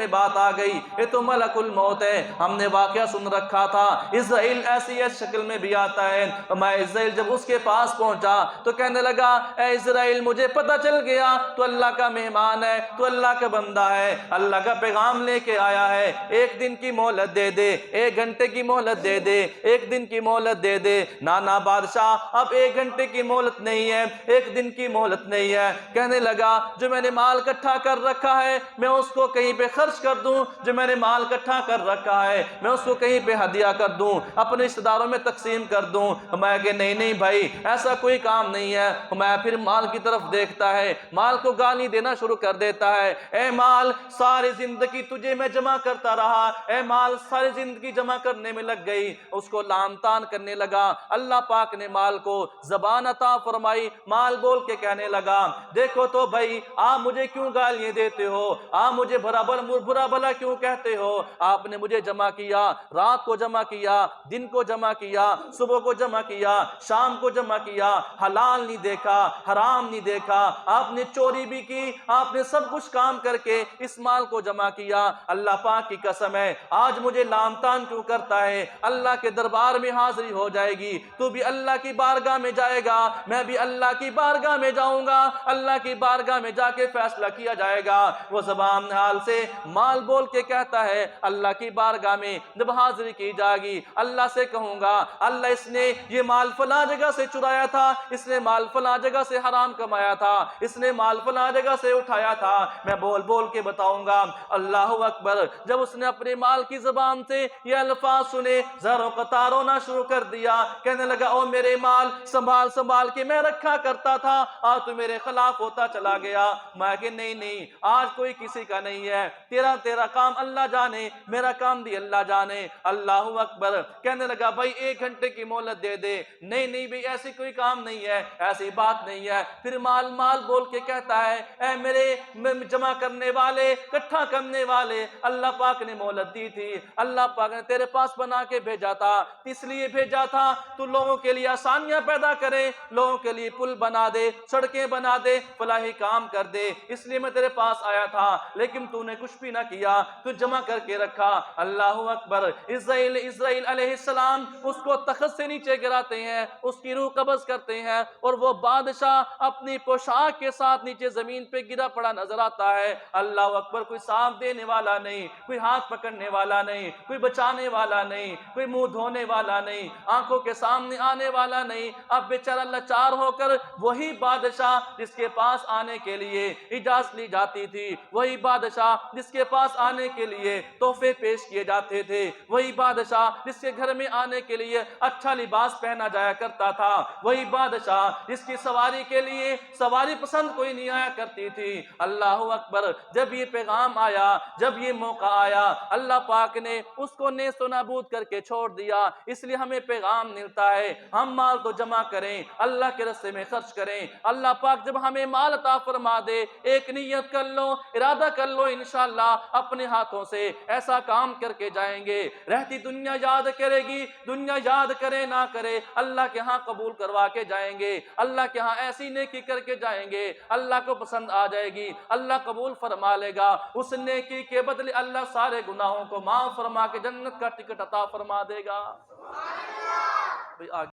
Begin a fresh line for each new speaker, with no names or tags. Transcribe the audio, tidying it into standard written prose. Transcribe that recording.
میں بات آ گئی، یہ تو ملکل موت ہے، ہم نے واقعہ سن رکھا تھا، اسرائیل ایسی شکل میں بھی آتا ہے۔ میں اسرائیل جب اس کے پاس پہنچا تو کہنے لگا اے اسرائیل مجھے پتہ چل گیا تو اللہ کا مہمان ہے، تو اللہ کا بندہ ہے، اللہ کا پیغام لے کے آیا ہے، ایک دن کی مہلت دے دے، ایک گھنٹے کی مہلت دے دے، ایک دن کی مہلت دے دے۔ نانا بادشاہ اب ایک گھنٹے کی مہلت نہیں ہے، ایک دن کی مہلت نہیں ہے۔ کہنے لگا جو میں نے مال اکٹھا کر رکھا ہے میں اس کو کہیں پہ خرچ کر دوں، جو میں نے مال اکٹھا کر رکھا ہے میں اس کو کہیں پہ ہدیہ کر دوں، اپنے رشتہ داروں میں تقسیم کر دوں۔ میں کہ نہیں نہیں بھائی ایسا کوئی کام نہیں ہے۔ میں پھر مال کی طرف دیکھتا ہے، مال کو گالی دینا شروع کر دیتا ہے، اے مال ساری زندگی تجھے میں جمع کرتا رہا، اے مال ساری زندگی جمع کرنے میں لگ گئی، اس کو لعن طعن کرنے لگا۔ اللہ پاک نے مال کو زبان عطا فرمائی، مال بول کے کہنے لگا دیکھو تو بھائی آپ مجھے کیوں گالیاں دیتے ہو، آپ مجھے برا بھلا کیوں کہتے ہو، آپ نے مجھے جمع کیا، رات کو جمع کیا، دن کو جمع کیا، صبح کو جمع کیا، شام کو جمع کیا، حلال نہیں دیکھا، حرام نہیں دیکھا، آپ نے چوری بھی کی، آپ نے سب کچھ کام کر کے اس مال کو جمع کیا۔ اللہ پاک کی قسم ہے آج مجھے لعن طعن کیوں کرتا ہے، اللہ کے دربار میں حاضری ہو جائے گی، تو بھی اللہ کی بارگاہ میں جائے گا، میں بھی اللہ کی بارگاہ میں جاؤں گا، اللہ کی بارگاہ میں جا کے فیصلہ کیا جائے گا۔ وہ زبان حال سے مال بول کے کہتا ہے اللہ کی بارگاہ میں جب حاضری کی جائے گی اللہ سے کہوں گا اللہ اس نے یہ مال فلاں جگہ سے چرایا تھا، اس نے مال فلاں جگہ سے حرام کمایا تھا، اس نے مال فلاں جگہ سے اٹھایا تھا، میں بول بول کے بتاؤں گا۔ اللہ اکبر۔ جب اس نے اپنے مال کی زبان سے یہ الفاظ سنے زر و قطار ہونا شروع کر دیا، کہنے لگا او میرے مال سنبھال سنبھال کے میں رکھا کرتا تھا، آج تو میرے خلاف ہوتا چلا گیا۔ میں کہ نہیں نہیں آج کوئی کسی کا نہیں ہے، تیرا کام اللہ جانے، میرا کام بھی اللہ جانے۔ اللہ اکبر۔ کہنے لگا بھائی ایک گھنٹے کی مہلت دے دے۔ نہیں نہیں بھائی ایسی کوئی کام نہیں ہے، ایسی بات نہیں ہے۔ پھر مال مال بول کے کہتا ہے اے میرے جمع کرنے والے، اکٹھا کرنے والے، اللہ پاک نے مہلت دی تھی، اللہ پاک نے تیرے پاس بنا کے بھیجا تھا، اس لیے بھیجا تھا تو لوگوں کے لیے آسانیاں پیدا کرے، لوگوں کے لیے پل بنا دے، سڑکیں بنا دے، فلاحی کام کر دے، اس لیے میں تیرے پاس آیا تھا، لیکن تو نے کچھ بھی نہ کیا، تو جمع کر کے رکھا۔ اللہ اکبر۔ اسرائیل علیہ السلام اس کو تخت سے نیچے گراتے ہیں، اس کی روح قبض کرتے ہیں، اور وہ بادشاہ اپنی پوشاک کے ساتھ نیچے زمین پہ گرا پڑا نظر آتا ہے۔ اللہ اکبر۔ کوئی سانپ دینے والا نہیں، کوئی ہاتھ پکڑنے والا نہیں، کوئی بچانے والا نہیں، کوئی منہ دھونے والا نہیں، آنکھوں کے سامنے آنے والا نہیں۔ اب بیچارہ لاچار ہو کر وہی بادشاہ جس کے پاس آنے کے لیے اجازت لی جاتی تھی، وہی بادشاہ جس کے پاس آنے کے لیے تحفے پیش کیے جاتے تھے، وہی بادشاہ جس کے گھر میں آنے کے لیے اچھا لباس پہنا جایا کرتا تھا، وہی بادشاہ جس کی سواری کے لیے سواری پسند کوئی نہیں آیا کرتی تھی۔ اللہ اکبر۔ جب یہ پیغام آیا، جب یہ موقع آیا، اللہ پاک نے اس کو نیست و نابود کر کے چھوڑ دیا۔ اس لیے ہمیں پیغام ملتا ہے ہم مال کو جمع کریں، اللہ کے راستے میں خرچ کریں۔ اللہ پاک جب ہمیں مال عطا فرما دے ایک نیت کر لو، ارادہ کر لو، انشاءاللہ اپنے ہاتھوں سے ایسا کام کر کے جائیں گے، رہتی دنیا یاد کرے گی، دنیا یاد کرے نہ کرے اللہ کے ہاں قبول کروا کے جائیں گے، اللہ کے ہاں ایسی نیکی کر کے جائیں گے اللہ کو پسند آ جائے گی، اللہ قبول فرما لے گا، اس نیکی کے بدلے اللہ سارے گناہوں کو معاف فرما کے جنت کا ٹکٹ عطا فرما دے گا۔